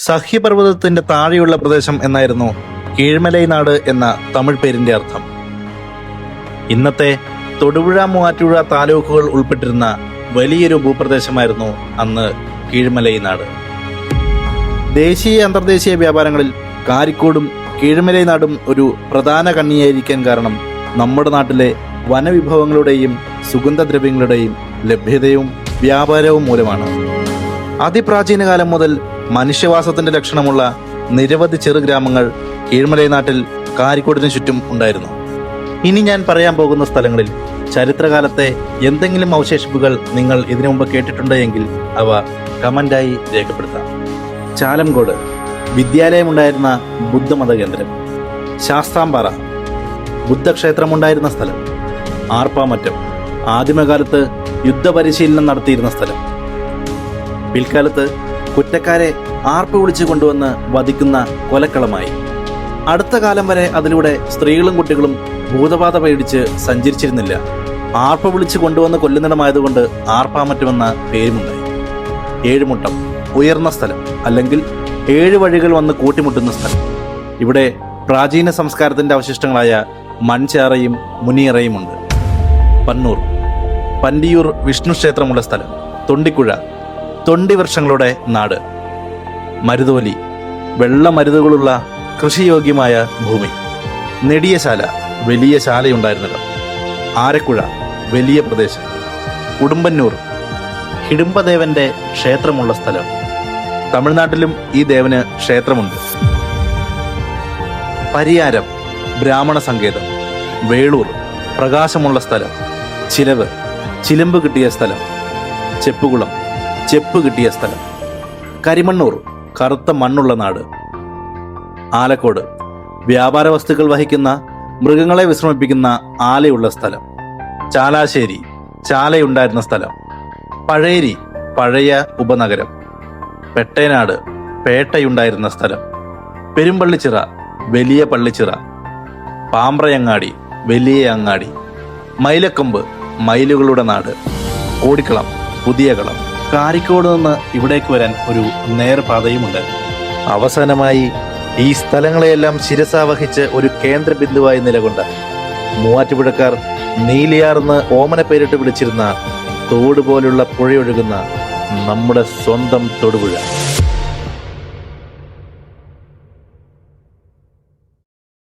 സഹ്യപർവ്വതത്തിന്റെ താഴെയുള്ള പ്രദേശം എന്നായിരുന്നു കീഴ്മലൈനാട് എന്ന തമിഴ് പേരിന്റെ അർത്ഥം. ഇന്നത്തെ തൊടുപുഴ, മൂവാറ്റുപുഴ താലൂക്കുകൾ ഉൾപ്പെട്ടിരുന്ന വലിയൊരു ഭൂപ്രദേശമായിരുന്നു അന്ന് കീഴ്മലൈനാട്. ദേശീയ അന്തർദേശീയ വ്യാപാരങ്ങളിൽ കാരിക്കോടും കീഴ്മലൈനാടും ഒരു പ്രധാന കണ്ണിയായിരിക്കാൻ കാരണം നമ്മുടെ നാട്ടിലെ വനവിഭവങ്ങളുടെയും സുഗന്ധദ്രവ്യങ്ങളുടെയും ലഭ്യതയും വ്യാപാരവും മൂലമാണ്. അതിപ്രാചീന കാലം മുതൽ മനുഷ്യവാസത്തിന്റെ ലക്ഷണമുള്ള നിരവധി ചെറുഗ്രാമങ്ങൾ കീഴ്മലൈനാട്ടിൽ കാരിക്കോടിന് ചുറ്റും ഉണ്ടായിരുന്നു. ഇനി ഞാൻ പറയാൻ പോകുന്ന സ്ഥലങ്ങളിൽ ചരിത്രകാലത്തെ എന്തെങ്കിലും അവശേഷിപ്പുകൾ നിങ്ങൾ ഇതിനു മുമ്പ് കേട്ടിട്ടുണ്ടെങ്കിൽ അവ കമന്റായി രേഖപ്പെടുത്താം. ചാലംകോട്, വിദ്യാലയമുണ്ടായിരുന്ന ബുദ്ധമത കേന്ദ്രം. ശാസ്താംപാറ, ബുദ്ധക്ഷേത്രമുണ്ടായിരുന്ന സ്ഥലം. ആർപ്പാമറ്റം, ആദിമകാലത്ത് യുദ്ധപരിശീലനം നടത്തിയിരുന്ന സ്ഥലം. പിൽക്കാലത്ത് കുറ്റക്കാരെ ആർപ്പ് വിളിച്ചു കൊണ്ടുവന്ന് വധിക്കുന്ന കൊലക്കളമായി. അടുത്ത കാലം വരെ അതിലൂടെ സ്ത്രീകളും കുട്ടികളും ഭൂതബാധ പേടിച്ച് സഞ്ചരിച്ചിരുന്നില്ല. ആർപ്പ് വിളിച്ച് കൊണ്ടുവന്ന് കൊല്ലുന്നിടമായതുകൊണ്ട് ആർപ്പാമറ്റമെന്ന പേരുമുണ്ടായി. ഏഴുമുട്ടം, ഉയർന്ന സ്ഥലം അല്ലെങ്കിൽ 7 വഴികൾ വന്ന് കൂട്ടിമുട്ടുന്ന സ്ഥലം. ഇവിടെ പ്രാചീന സംസ്കാരത്തിന്റെ അവശിഷ്ടങ്ങളായ മൺചാറയും മുനിയറയുമുണ്ട്. പന്നൂർ, പന്തിയൂർ വിഷ്ണു ക്ഷേത്രമുള്ള സ്ഥലം. തൊണ്ടിക്കുഴ, തൊണ്ടിവൃക്ഷങ്ങളുടെ നാട്. മരുതോലി, വെള്ള മരുതുകളുള്ള കൃഷിയോഗ്യമായ ഭൂമി. നെടിയശാല, വലിയ ശാലയുണ്ടായിരുന്നിടം. ആരക്കുഴ, വലിയ പ്രദേശം. ഉടുമ്പന്നൂർ, ഹിഡുംബദേവന്റെ ക്ഷേത്രമുള്ള സ്ഥലം. തമിഴ്നാട്ടിലും ഈ ദേവന് ക്ഷേത്രമുണ്ട്. പരിയാരം, ബ്രാഹ്മണ സങ്കേതം. വേളൂർ, പ്രകാശമുള്ള സ്ഥലം. ചിലവ്, ചിലമ്പ് കിട്ടിയ സ്ഥലം. ചെപ്പുകുളം, ചെപ്പ് കിട്ടിയ സ്ഥലം. കരിമണ്ണൂർ, കറുത്ത മണ്ണുള്ള നാട്. ആലക്കോട്, വ്യാപാര വസ്തുക്കൾ വഹിക്കുന്ന മൃഗങ്ങളെ വിശ്രമിപ്പിക്കുന്ന ആലയുള്ള സ്ഥലം. ചാലാശ്ശേരി, ചാലയുണ്ടായിരുന്ന സ്ഥലം. പഴേരി, പഴയ ഉപനഗരം. പെട്ടേനാട്, പേട്ടയുണ്ടായിരുന്ന സ്ഥലം. പെരുമ്പള്ളിച്ചിറ, വലിയ പള്ളിച്ചിറ. പാമ്പ്രയങ്ങാടി, വലിയ അങ്ങാടി. മൈലക്കൊമ്പ്, മയിലുകളുടെ നാട്. കോടിക്കളം, പുതിയ കളം. കാരിക്കോട് നിന്ന് ഇവിടേക്ക് വരാൻ ഒരു നേർപാതയുമുണ്ട്. അവസാനമായി ഈ സ്ഥലങ്ങളെയെല്ലാം ശിരസാവഹിച്ച് ഒരു കേന്ദ്ര ബിന്ദുവായി നിലകൊണ്ട മൂവാറ്റുപുഴക്കാർ നീലിയാർന്ന് ഓമന പേരിട്ട് വിളിച്ചിരുന്ന തോട് പോലുള്ള പുഴയൊഴുകുന്ന നമ്മുടെ സ്വന്തം തൊടുപുഴ.